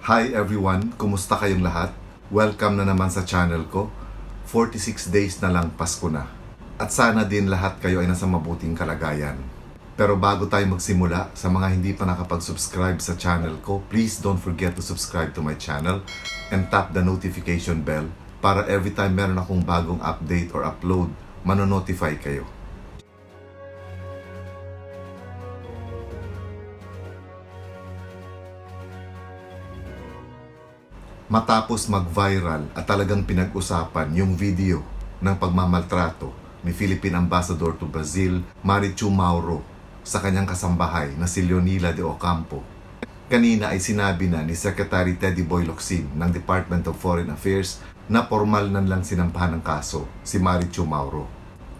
Hi everyone! Kumusta kayong lahat? Welcome na naman sa channel ko. 46 days na lang Pasko na. At sana din lahat kayo ay nasa mabuting kalagayan. Pero bago tayo magsimula, sa mga hindi pa nakapag-subscribe sa channel ko, please don't forget to subscribe to my channel and tap the notification bell para every time meron akong bagong update or upload, manonotify kayo. Matapos mag-viral at talagang pinag-usapan yung video ng pagmamaltrato ni Philippine Ambassador to Brazil, Marichu Mauro, sa kanyang kasambahay na si Leonila de Ocampo. Kanina ay sinabi na ni Secretary Teddy Boy Locsin ng Department of Foreign Affairs na formal na lang sinampahan ng kaso si Marichu Mauro.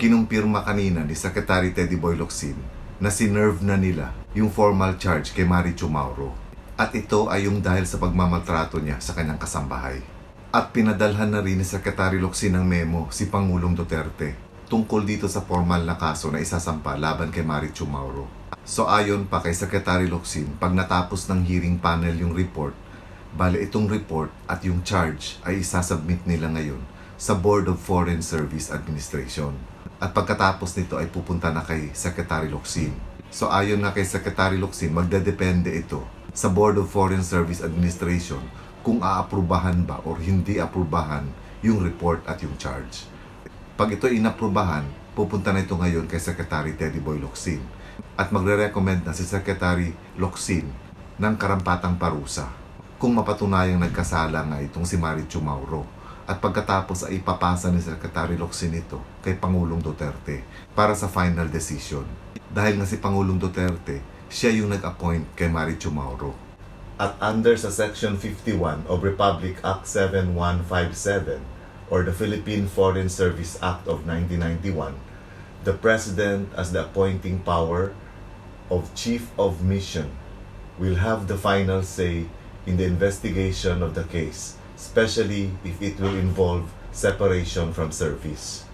Kinumpirma kanina ni Secretary Teddy Boy Locsin na sinerve na nila yung formal charge kay Marichu Mauro. At ito ay yung dahil sa pagmamaltrato niya sa kanyang kasambahay. At pinadalhan na rin ni Secretary Locsin ng memo si Pangulong Duterte tungkol dito sa formal na kaso na isasampa laban kay Marichu Mauro. So ayon pa kay Secretary Locsin, pag natapos ng hearing panel yung report, bale itong report at yung charge ay isasubmit nila ngayon sa Board of Foreign Service Administration. At pagkatapos nito ay pupunta na kay Secretary Locsin. So ayon nga kay Secretary Locsin, magdedepende ito sa Board of Foreign Service Administration kung aaprubahan ba or hindi aprubahan yung report at yung charge. Pag ito inaprubahan, pupunta na ito ngayon kay Secretary Teddy Boy Locsin at magre-recommend na si Secretary Locsin ng karampatang parusa kung mapatunayang nagkasala nga itong si Marichu Mauro. At pagkatapos ay ipapasa ni Secretary Locsin ito kay Pangulong Duterte para sa final decision. Dahil nga si Pangulong Duterte, siya yung nag-appoint kay Marichu Mauro. At under sa Section 51 of Republic Act 7157 or the Philippine Foreign Service Act of 1991, the President as the appointing power of Chief of Mission will have the final say in the investigation of the case, especially if it will involve separation from service.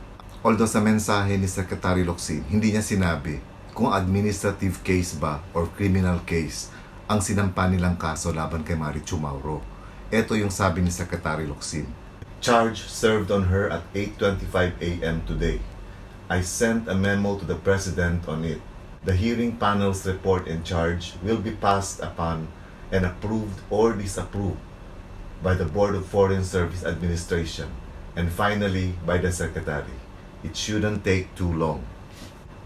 Although sa mensahe ni Secretary Locsin, hindi niya sinabi kung administrative case ba or criminal case ang sinampa nilang kaso laban kay Marichu Mauro. Ito yung sabi ni Secretary Locsin. Charge served on her at 8:25 a.m. today. I sent a memo to the President on it. The hearing panel's report and charge will be passed upon and approved or disapproved by the Board of Foreign Service Administration and finally by the Secretary. It shouldn't take too long.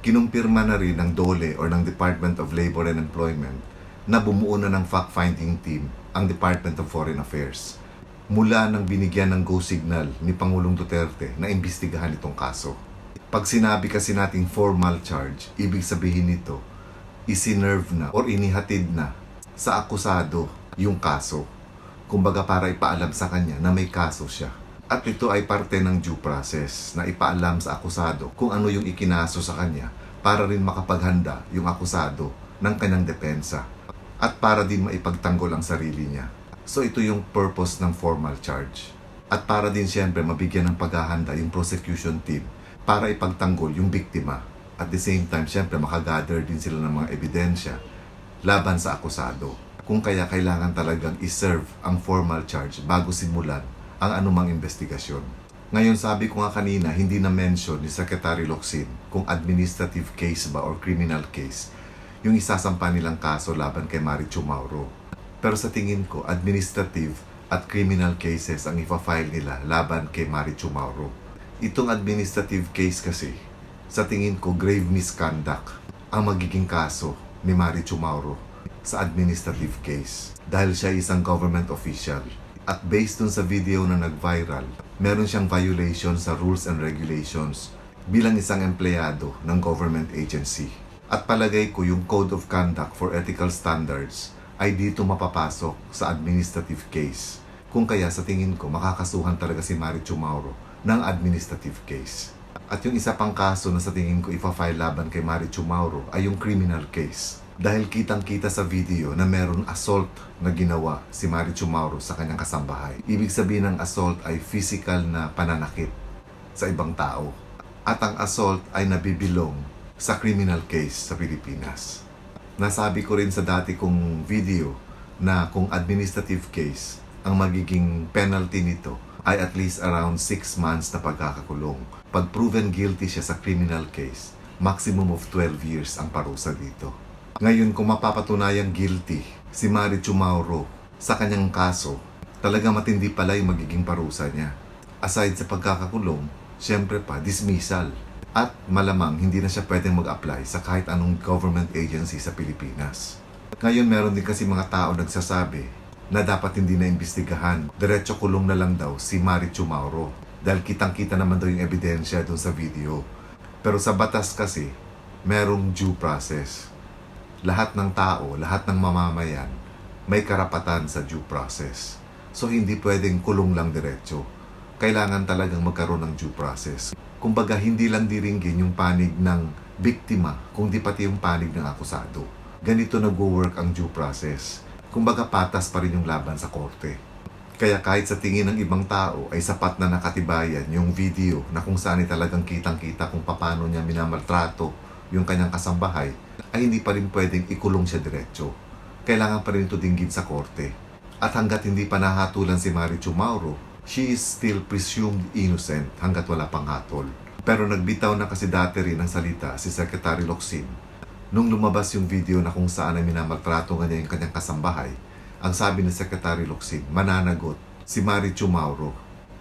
Kinumpirma na rin ng DOLE or ng Department of Labor and Employment na bumuo na ng fact-finding team ang Department of Foreign Affairs mula nang binigyan ng go signal ni Pangulong Duterte na imbestigahan itong kaso. Pag sinabi kasi nating formal charge, ibig sabihin nito, isinerve na or inihatid na sa akusado yung kaso. Kumbaga para ipaalam sa kanya na may kaso siya. At ito ay parte ng due process na ipaalam sa akusado kung ano yung ikinaso sa kanya para rin makapaghanda yung akusado ng kanyang depensa at para din maipagtanggol ang sarili niya. So ito yung purpose ng formal charge. At para din siyempre mabigyan ng paghahanda yung prosecution team para ipagtanggol yung biktima. At the same time siyempre makagather din sila ng mga ebidensya laban sa akusado. Kung kaya kailangan talagang iserve ang formal charge bago simulan ang anumang investigasyon. Ngayon sabi ko nga kanina, hindi na mention ni Secretary Locsin kung administrative case ba or criminal case yung isasampa nilang kaso laban kay Marichu Mauro. Pero sa tingin ko, administrative at criminal cases ang ipa-file nila laban kay Marichu Mauro. Itong administrative case kasi, sa tingin ko grave misconduct ang magiging kaso ni Marichu Mauro sa administrative case dahil siya isang government official. At based dun sa video na nag-viral, meron siyang violation sa rules and regulations bilang isang empleyado ng government agency. At palagay ko yung Code of Conduct for Ethical Standards ay dito mapapasok sa administrative case. Kung kaya sa tingin ko, makakasuhan talaga si Marichu Mauro ng administrative case. At yung isa pang kaso na sa tingin ko ipa-file laban kay Marichu Mauro ay yung criminal case. Dahil kitang-kita sa video na meron assault na ginawa si Marichu Mauro sa kanyang kasambahay. Ibig sabihin ng assault ay physical na pananakit sa ibang tao. At ang assault ay nabibilong sa criminal case sa Pilipinas. Nasabi ko rin sa dati kong video na kung administrative case, ang magiging penalty nito ay at least around 6 months na pagkakakulong. Pag proven guilty siya sa criminal case, maximum of 12 years ang parusa dito. Ngayon, kung mapapatunayang guilty si Marichu Mauro sa kanyang kaso, talaga matindi pala yung magiging parusa niya. Aside sa pagkakakulong, syempre pa, dismissal. At malamang hindi na siya pwedeng mag-apply sa kahit anong government agency sa Pilipinas. Ngayon, meron din kasi mga tao nagsasabi na dapat hindi na imbestigahan. Diretso kulong na lang daw si Marichu Mauro. Dahil kitang-kita naman daw yung ebidensya doon sa video. Pero sa batas kasi, merong due process. Lahat ng tao, lahat ng mamamayan, may karapatan sa due process. So hindi pwedeng kulong lang diretso. Kailangan talagang magkaroon ng due process. Kumbaga, hindi lang diringgin yung panig ng biktima, kundi pati yung panig ng akusado. Ganito nag-work ang due process. Kumbaga, patas pa rin yung laban sa korte. Kaya kahit sa tingin ng ibang tao ay sapat na nakatibayan yung video na kung saan ay talagang kitang-kita kung paano niya minamaltrato yung kanyang kasambahay, ay hindi pa rin pwedeng ikulong siya diretso. Kailangan pa rin ito dinggin sa korte. At hanggat hindi pa nahatulan si Marichu Mauro, she is still presumed innocent hanggat wala pang hatol. Pero nagbitaw na kasi dati rin ng salita si Secretary Locsin nung lumabas yung video na kung saan ay minamaltrato nga niya yung kanyang kasambahay. Ang sabi ni Secretary Locsin, mananagot si Marichu Mauro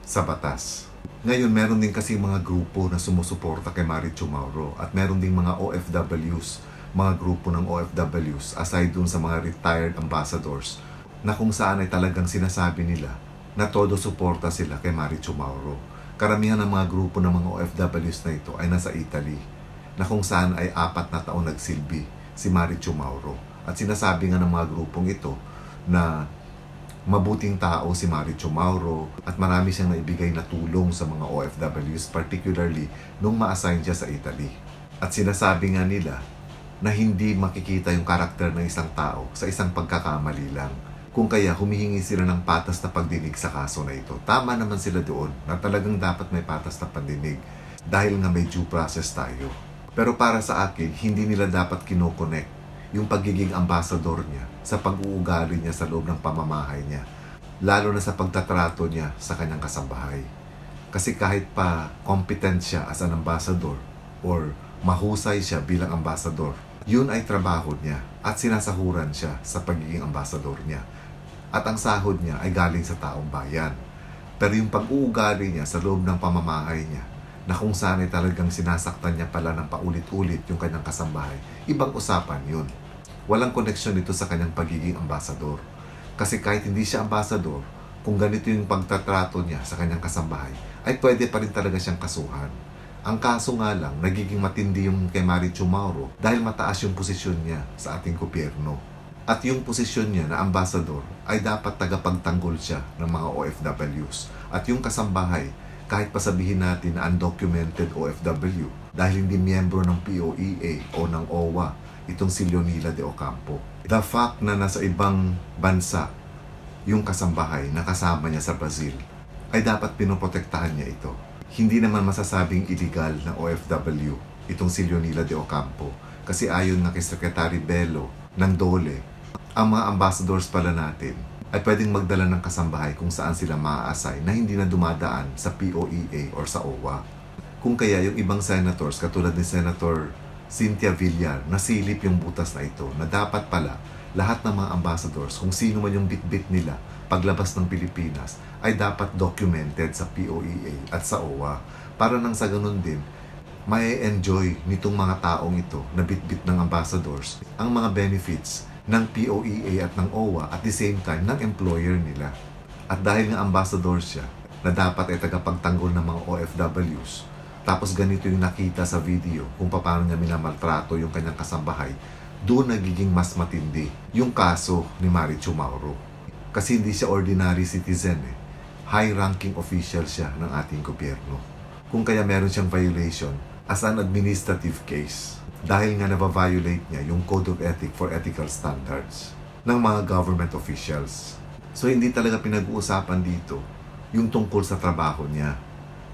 sa batas. Ngayon, meron din kasi mga grupo na sumusuporta kay Marichu Mauro at meron din mga OFWs, mga grupo ng OFWs aside dun sa mga retired ambassadors na kung saan ay talagang sinasabi nila na todo suporta sila kay Marichu Mauro. Karamihan ng mga grupo ng mga OFWs na ito ay nasa Italy, na kung saan ay 4 na taon nagsilbi si Marichu Mauro. At sinasabi nga ng mga grupong ito na mabuting tao si Marichu Mauro at marami siyang naibigay na tulong sa mga OFWs, particularly nung ma-assign siya sa Italy. At sinasabi nga nila na hindi makikita yung karakter ng isang tao sa isang pagkakamali lang. Kung kaya humihingi sila ng patas na pagdinig sa kaso na ito. Tama naman sila doon na talagang dapat may patas na pagdinig dahil nga may due process tayo. Pero para sa akin, hindi nila dapat kinokonek yung pagiging ambassador niya sa pag-uugali niya sa loob ng pamamahay niya. Lalo na sa pagtatrato niya sa kanyang kasambahay. Kasi kahit pa competent siya as an ambassador or mahusay siya bilang ambassador, yun ay trabaho niya at sinasahuran siya sa pagiging ambassador niya. At ang sahod niya ay galing sa taong bayan. Pero yung pag-uugali niya sa loob ng pamamahay niya, na kung saan ay talagang sinasaktan niya pala ng paulit-ulit yung kanyang kasambahay, ibang usapan yun. Walang koneksyon nito sa kanyang pagiging ambasador. Kasi kahit hindi siya ambasador, kung ganito yung pagtatrato niya sa kanyang kasambahay, ay pwede pa rin talaga siyang kasuhan. Ang kaso nga lang, nagiging matindi yung kay Marichu Mauro dahil mataas yung posisyon niya sa ating gobyerno. At yung posisyon niya na ambasador ay dapat tagapagtanggol siya ng mga OFWs. At yung kasambahay, kahit pa sabihin natin na undocumented OFW dahil hindi miyembro ng POEA o ng OWA, itong si Leonila de Ocampo. The fact na nasa ibang bansa yung kasambahay na kasama niya sa Brazil, ay dapat pinoprotektahan niya ito. Hindi naman masasabing illegal ng OFW itong si Leonila de Ocampo kasi ayon na kay Secretary Bello ng DOLE, ang mga ambassadors pala natin ay pwedeng magdala ng kasambahay kung saan sila maa-assign na hindi na dumadaan sa POEA or sa OWA. Kung kaya yung ibang senators katulad ni Senator Cynthia Villar nasilip yung butas na ito na dapat pala lahat ng mga ambassadors kung sino man yung bitbit nila paglabas ng Pilipinas ay dapat documented sa POEA at sa OWA para nang sa ganun din may enjoy nitong mga taong ito na bitbit ng ambassadors ang mga benefits ng POEA at ng OWA at the same time ng employer nila. At dahil nga ambassador siya na dapat ay tagapagtanggol ng mga OFWs, tapos ganito yung nakita sa video kung paano niya minamaltrato yung kanyang kasambahay, doon nagiging mas matindi yung kaso ni Marichu Mauro. Kasi hindi siya ordinary citizen high-ranking official siya ng ating gobyerno. Kung kaya meron siyang violation as an administrative case dahil nga na-violate niya yung Code of Ethics for Ethical Standards ng mga government officials. So hindi talaga pinag-uusapan dito yung tungkol sa trabaho niya.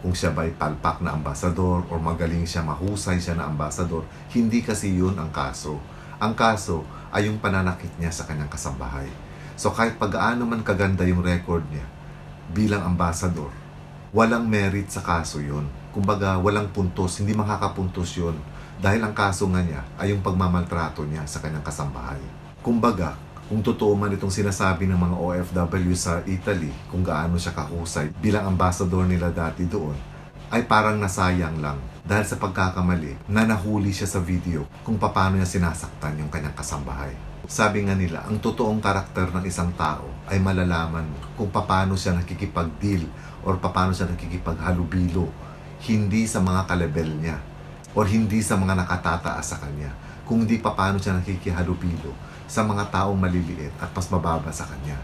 Kung siya ba'y palpak na ambasador or magaling siya, mahusay siya na ambasador, hindi kasi yun ang kaso. Ang kaso ay yung pananakit niya sa kanyang kasambahay. So kahit pag-aano man kaganda yung record niya bilang ambassador, walang merit sa kaso yun. Kumbaga, walang puntos, hindi makakapuntos yun. Dahil ang kaso nga niya ay yung pagmamaltrato niya sa kanyang kasambahay. Kumbaga, kung totoo man itong sinasabi ng mga OFW sa Italy, kung gaano siya kahusay bilang ambassador nila dati doon, ay parang nasayang lang dahil sa pagkakamali na nahuli siya sa video kung paano niya sinasaktan yung kanyang kasambahay. Sabi nga nila, ang totoong karakter ng isang tao ay malalaman kung paano siya nakikipag-deal or paano siya nakikipaghalubilo, hindi sa mga kalebel niya or hindi sa mga nakatataas sa kanya, kung hindi paano siya nakikihalubilo sa mga taong maliliit at mas mababa sa kanya.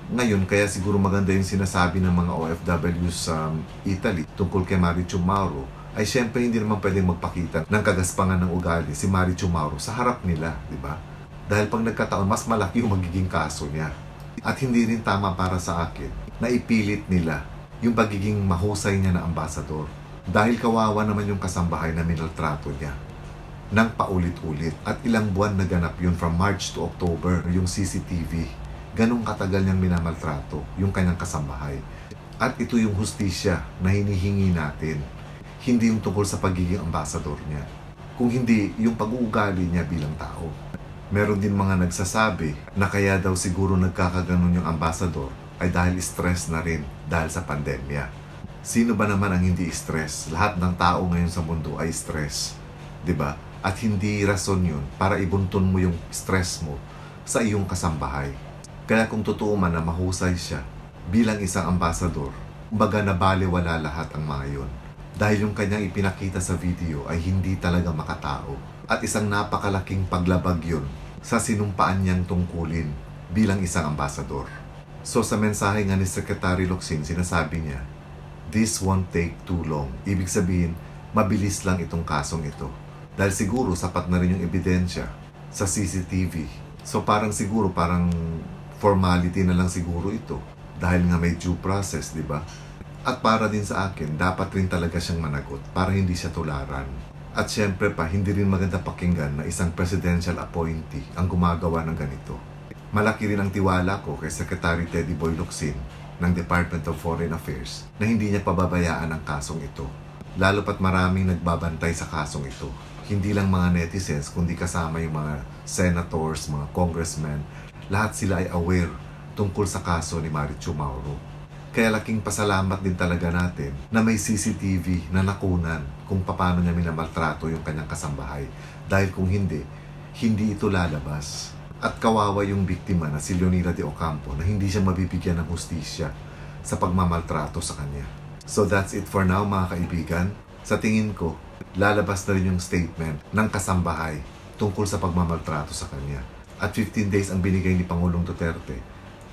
Ngayon, kaya siguro maganda yung sinasabi ng mga OFW sa Italy tungkol kay Marichu Mauro, ay syempre hindi naman pwedeng magpakita ng kagaspangan ng ugali si Marichu Mauro sa harap nila, di ba? Dahil pag nagkataon, mas malaki yung magiging kaso niya. At hindi rin tama para sa akin na ipilit nila yung pagiging mahusay niya na ambassador. Dahil kawawa naman yung kasambahay na minaltrato niya ng paulit-ulit. At ilang buwan naganap yun from March to October, yung CCTV. Ganong katagal niyang minamaltrato yung kanyang kasambahay. At ito yung hustisya na hinihingi natin. Hindi yung tungkol sa pagiging ambassador niya. Kung hindi, yung pag-uugali niya bilang tao. Meron din mga nagsasabi na kaya daw siguro nagkakaganon yung ambassador ay dahil stress na rin dahil sa pandemya. Sino ba naman ang hindi stress? Lahat ng tao ngayon sa mundo ay stress. 'Di ba? At hindi rason yun para ibunton mo yung stress mo sa iyong kasambahay. Kaya kung totoo man na mahusay siya bilang isang ambassador, kumbaga nabaliwala lahat ang mga yun. Dahil yung kanyang ipinakita sa video ay hindi talaga makatao. At isang napakalaking paglabag yun sa sinumpaan niyang tungkulin bilang isang ambassador. So sa mensahe nga ni Secretary Locsin, sinasabi niya, "This won't take too long." Ibig sabihin, mabilis lang itong kasong ito. Dahil siguro sapat na rin yung ebidensya sa CCTV. So parang formality na lang siguro ito. Dahil nga may due process, di ba? At para din sa akin, dapat rin talaga siyang managot para hindi siya tularan. At syempre pa, hindi rin maganda pakinggan na isang presidential appointee ang gumagawa ng ganito. Malaki rin ang tiwala ko kay Secretary Teddy Boy Locsin ng Department of Foreign Affairs na hindi niya pababayaan ang kasong ito. Lalo pat maraming nagbabantay sa kasong ito. Hindi lang mga netizens, kundi kasama yung mga senators, mga congressmen. Lahat sila ay aware tungkol sa kaso ni Marichu Mauro. Kaya laking pasalamat din talaga natin na may CCTV na nakunan kung paano niya minamaltrato yung kanyang kasambahay. Dahil kung hindi, hindi ito lalabas. At kawawa yung biktima na si Leonida de Ocampo na hindi siya mabibigyan ng hustisya sa pagmamaltrato sa kanya. So that's it for now mga kaibigan. Sa tingin ko, lalabas na rin yung statement ng kasambahay tungkol sa pagmamaltrato sa kanya. At 15 days ang binigay ni Pangulong Duterte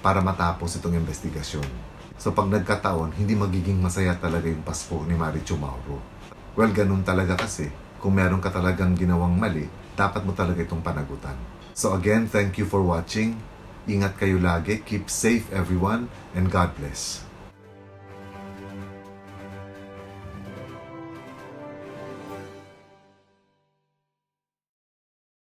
para matapos itong investigasyon. So pag nagkataon, hindi magiging masaya talaga yung Pasko ni Marichu Mauro. Well, ganun talaga kasi. Kung meron ka talagang ginawang mali, dapat mo talaga itong panagutan. So again, thank you for watching. Ingat kayo lagi. Keep safe everyone and God bless.